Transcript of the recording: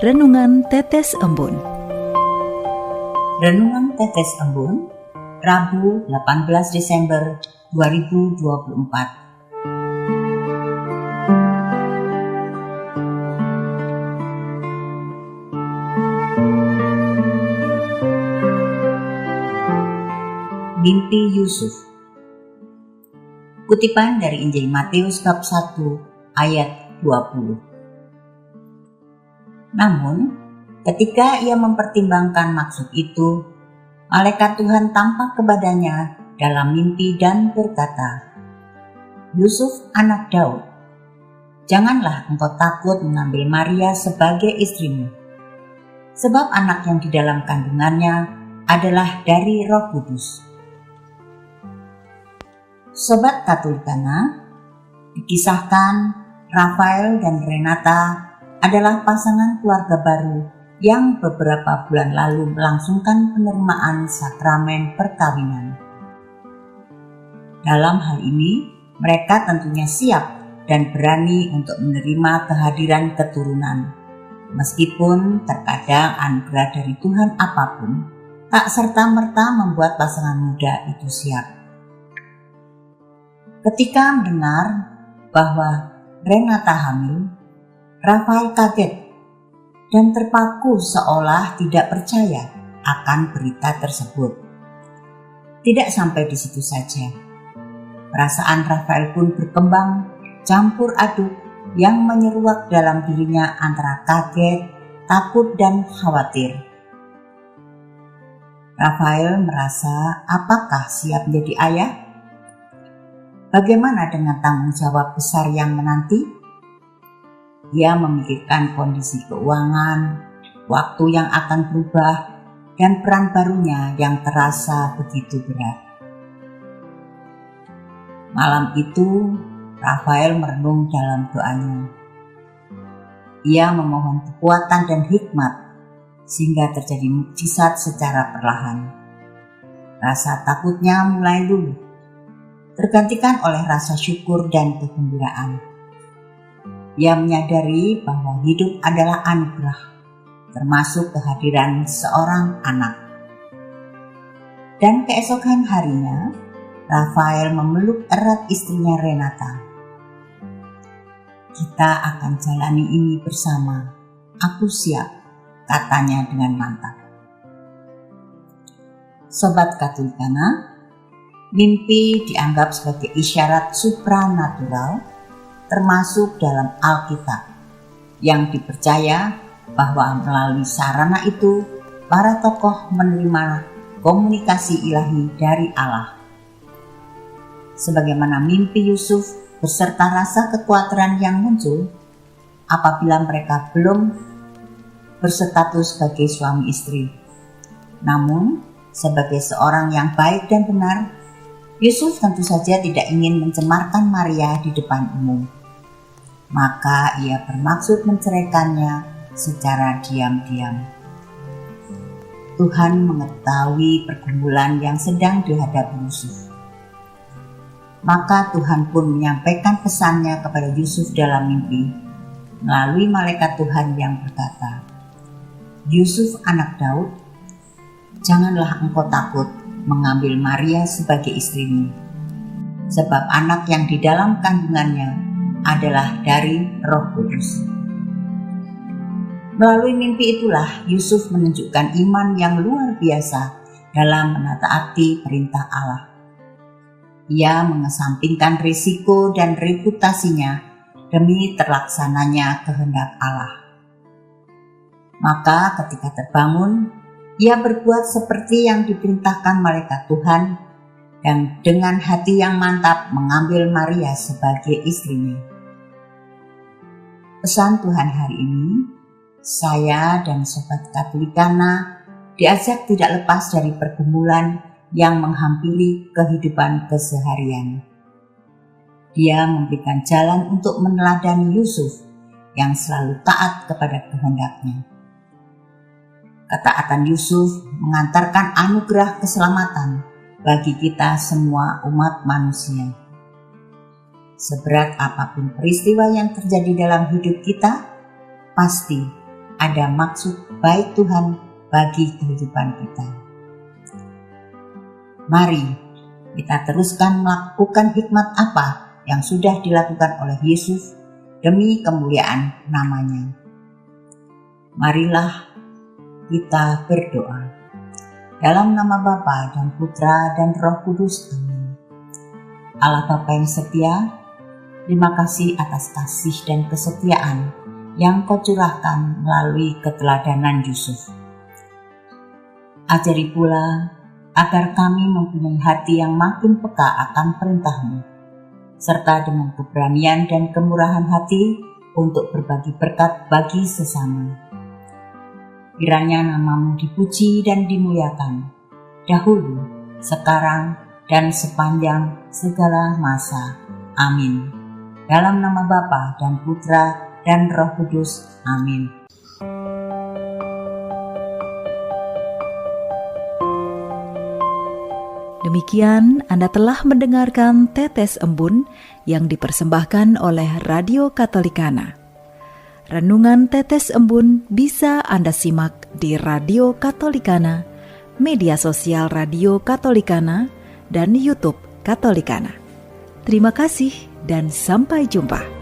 Renungan Tetes Embun. Renungan Tetes Embun, Rabu 18 Desember 2024. Mimpi Yusuf. Kutipan dari Injil Matius bab 1 ayat 20. Namun, ketika ia mempertimbangkan maksud itu, malaikat Tuhan tampak kepadanya dalam mimpi dan berkata, "Yusuf anak Daud, janganlah engkau takut mengambil Maria sebagai istrimu, sebab anak yang di dalam kandungannya adalah dari Roh Kudus." Sobat Katolikana, dikisahkan Rafael dan Renata adalah pasangan keluarga baru yang beberapa bulan lalu melangsungkan penerimaan sakramen perkawinan. Dalam hal ini, mereka tentunya siap dan berani untuk menerima kehadiran keturunan, meskipun terkadang anugerah dari Tuhan apapun tak serta-merta membuat pasangan muda itu siap. Ketika mendengar bahwa Renata hamil, Rafael kaget dan terpaku seolah tidak percaya akan berita tersebut. Tidak sampai di situ saja. Perasaan Rafael pun berkembang campur aduk yang menyeruak dalam dirinya antara kaget, takut, dan khawatir. Rafael merasa apakah siap menjadi ayah? Bagaimana dengan tanggung jawab besar yang menanti? Ia memikirkan kondisi keuangan, waktu yang akan berubah, dan peran barunya yang terasa begitu berat. Malam itu, Rafael merenung dalam doanya. Ia memohon kekuatan dan hikmat, sehingga terjadi mukjizat secara perlahan. Rasa takutnya mulai luluh, tergantikan oleh rasa syukur dan kegembiraan. Ia menyadari bahwa hidup adalah anugerah, termasuk kehadiran seorang anak. Dan keesokan harinya, Rafael memeluk erat istrinya Renata. "Kita akan jalani ini bersama. Aku siap," katanya dengan mantap. Sobat Katolikana, mimpi dianggap sebagai isyarat supranatural, termasuk dalam Alkitab, yang dipercaya bahwa melalui sarana itu para tokoh menerima komunikasi ilahi dari Allah. Sebagaimana mimpi Yusuf beserta rasa kekhawatiran yang muncul apabila mereka belum berstatus sebagai suami istri. Namun, sebagai seorang yang baik dan benar, Yusuf tentu saja tidak ingin mencemarkan Maria di depan umum. Maka ia bermaksud menceraikannya secara diam-diam. Tuhan mengetahui pergumulan yang sedang dihadapi Yusuf. Maka Tuhan pun menyampaikan pesannya kepada Yusuf dalam mimpi melalui malaikat Tuhan yang berkata, "Yusuf anak Daud, janganlah engkau takut mengambil Maria sebagai istrimu, sebab anak yang di dalam kandungannya adalah dari Roh Kudus." Melalui mimpi itulah Yusuf menunjukkan iman yang luar biasa dalam menataati perintah Allah. Ia mengesampingkan risiko dan reputasinya demi terlaksananya kehendak Allah. Maka ketika terbangun, ia berbuat seperti yang diperintahkan malaikat Tuhan dan dengan hati yang mantap mengambil Maria sebagai istrinya. Pesan Tuhan hari ini, saya dan Sobat Katolikana diajak tidak lepas dari pergumulan yang menghampiri kehidupan keseharian. Dia memberikan jalan untuk meneladani Yusuf yang selalu taat kepada kehendaknya. Ketaatan Yusuf mengantarkan anugerah keselamatan bagi kita semua umat manusia. Seberat apapun peristiwa yang terjadi dalam hidup kita, pasti ada maksud baik Tuhan bagi kehidupan kita. Mari kita teruskan melakukan hikmat apa yang sudah dilakukan oleh Yesus demi kemuliaan namanya. Marilah kita berdoa. Dalam nama Bapa dan Putra dan Roh Kudus. Amin. Allah Bapa yang setia, terima kasih atas kasih dan kesetiaan yang Kau curahkan melalui keteladanan Yusuf. Ajari pula agar kami mempunyai hati yang makin peka akan perintah-Mu, serta dengan keberanian dan kemurahan hati untuk berbagi berkat bagi sesama. Kiranya nama-Mu dipuji dan dimuliakan, dahulu, sekarang, dan sepanjang segala masa. Amin. Dalam nama Bapa dan Putra dan Roh Kudus. Amin. Demikian Anda telah mendengarkan Tetes Embun yang dipersembahkan oleh Radio Katolikana. Renungan Tetes Embun bisa Anda simak di Radio Katolikana, media sosial Radio Katolikana, dan YouTube Katolikana. Terima kasih dan sampai jumpa.